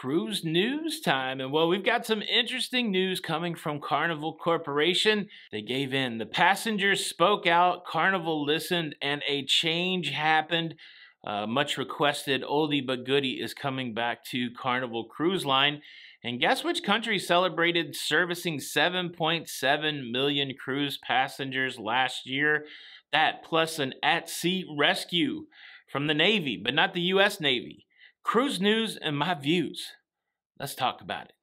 cruise news time. And well, we've got some interesting news coming from Carnival Corporation. They gave in. The passengers spoke out, Carnival listened, and a change happened. Much requested oldie but goodie is coming back to Carnival Cruise Line. And guess which country celebrated servicing 7.7 million cruise passengers last year? That plus an at-sea rescue from the Navy, but not the U.S. Navy. Cruise news and my views. Let's talk about it.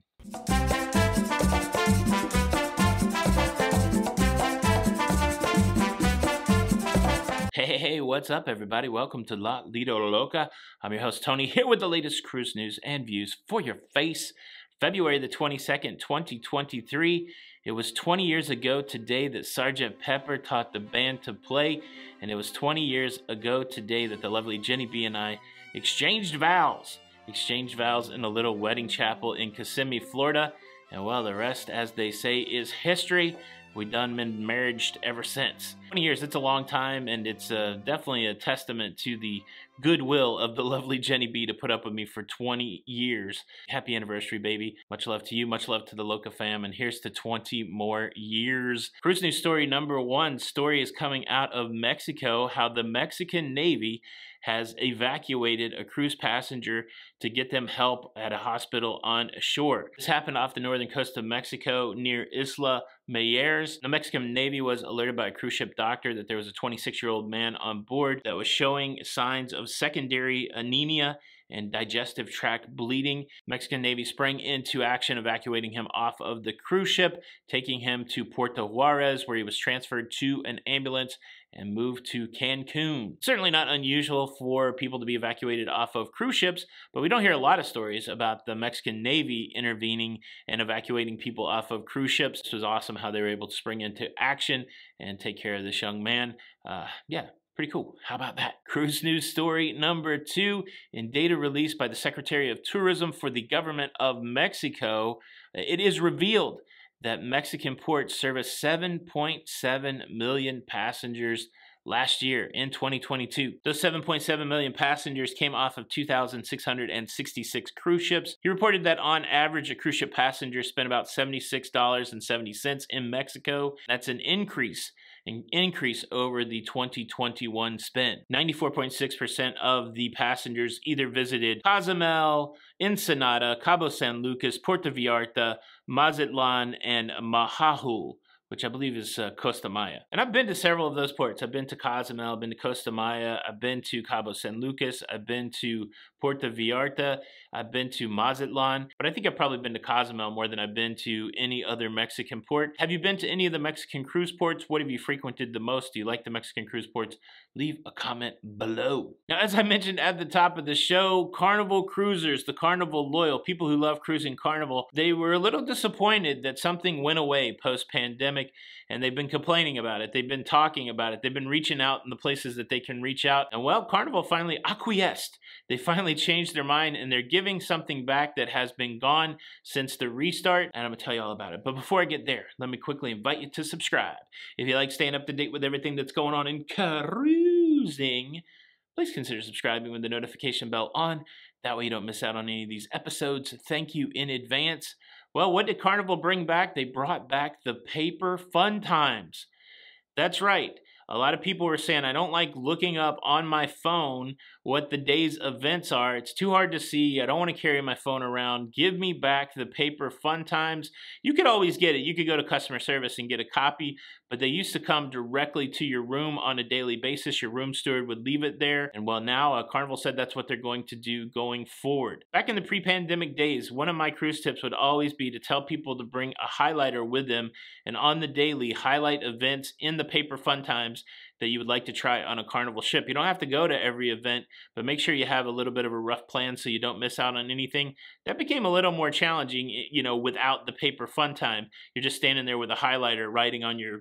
Hey, what's up, everybody? Welcome to La Lido Loca. I'm your host, Tony, here with the latest cruise news and views for your face. February the 22nd, 2023. It was 20 years ago today that Sgt. Pepper taught the band to play, and it was 20 years ago today that the lovely Jenny B and I exchanged vows in a little wedding chapel in Kissimmee, Florida. And well, the rest, as they say, is history. We done been married ever since. 20 years, it's a long time, and it's definitely a testament to the goodwill of the lovely Jenny B to put up with me for 20 years. Happy anniversary, baby. Much love to you, much love to the Loca fam, and here's to 20 more years. Cruise news story number one. Story is coming out of Mexico, how the Mexican Navy has evacuated a cruise passenger to get them help at a hospital on shore. This happened off the northern coast of Mexico near Isla Mayers. The Mexican Navy was alerted by a cruise ship doctor that there was a 26-year-old man on board that was showing signs of secondary anemia and digestive tract bleeding. Mexican Navy sprang into action, evacuating him off of the cruise ship, taking him to Puerto Juarez, where he was transferred to an ambulance and moved to Cancun. Certainly not unusual for people to be evacuated off of cruise ships, but we don't hear a lot of stories about the Mexican Navy intervening and evacuating people off of cruise ships. This was awesome how they were able to spring into action and take care of this young man. Yeah. Pretty cool. How about that? Cruise news story number two. In data released by the Secretary of Tourism for the government of Mexico, it is revealed that Mexican ports serviced 7.7 million passengers last year in 2022. Those 7.7 million passengers came off of 2,666 cruise ships. He reported that on average, a cruise ship passenger spent about $76.70 in Mexico. That's an increase over the 2021 spend. 94.6% of the passengers either visited Cozumel, Ensenada, Cabo San Lucas, Puerto Vallarta, Mazatlan, and Majahul, which I believe is Costa Maya. And I've been to several of those ports. I've been to Cozumel, I've been to Costa Maya, I've been to Cabo San Lucas, I've been to Puerto Vallarta, I've been to Mazatlan, but I think I've probably been to Cozumel more than I've been to any other Mexican port. Have you been to any of the Mexican cruise ports? What have you frequented the most? Do you like the Mexican cruise ports? Leave a comment below. Now, as I mentioned at the top of the show, Carnival cruisers, the Carnival loyal, people who love cruising Carnival, they were a little disappointed that something went away post-pandemic, and they've been complaining about it. They've been talking about it. They've been reaching out in the places that they can reach out. And well, Carnival finally acquiesced. They finally changed their mind, and they're giving something back that has been gone since the restart, and I'm gonna tell you all about it. But before I get there, let me quickly invite you to subscribe. If you like staying up to date with everything that's going on in cruising, please consider subscribing with the notification bell on. That way you don't miss out on any of these episodes. Thank you in advance. Well, what did Carnival bring back? They brought back the paper fun times. That's right. A lot of people were saying, I don't like looking up on my phone what the day's events are. It's too hard to see. I don't want to carry my phone around. Give me back the paper fun times. You could always get it. You could go to customer service and get a copy, but they used to come directly to your room on a daily basis. Your room steward would leave it there. And well, now Carnival said that's what they're going to do going forward. Back in the pre-pandemic days, one of my cruise tips would always be to tell people to bring a highlighter with them and on the daily highlight events in the paper fun times that you would like to try on a Carnival ship. You don't have to go to every event, but make sure you have a little bit of a rough plan so you don't miss out on anything. That became a little more challenging, you know, without the paper fun time. You're just standing there with a highlighter writing on your,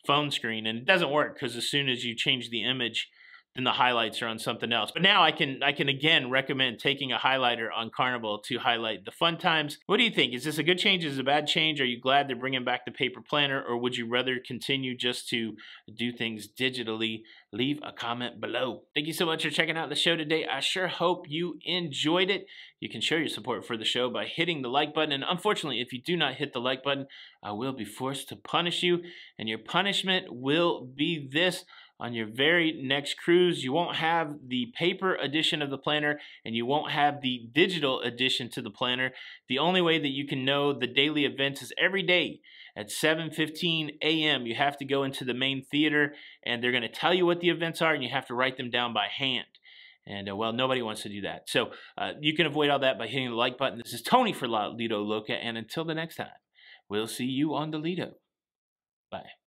phone screen, and it doesn't work because as soon as you change the image then the highlights are on something else. But now I can again recommend taking a highlighter on Carnival to highlight the fun times. What do you think? Is this a good change? Is it a bad change? Are you glad they're bringing back the paper planner, or would you rather continue just to do things digitally? Leave a comment below. Thank you so much for checking out the show today. I sure hope you enjoyed it. You can show your support for the show by hitting the like button. And unfortunately, if you do not hit the like button, I will be forced to punish you. And your punishment will be this: on your very next cruise, you won't have the paper edition of the planner and you won't have the digital edition to the planner. The only way that you can know the daily events is every day at 7:15 a.m. You have to go into the main theater and they're going to tell you what the events are and you have to write them down by hand. And, well, nobody wants to do that. So you can avoid all that by hitting the like button. This is Tony for La Lido Loca, and until the next time, we'll see you on the Lido. Bye.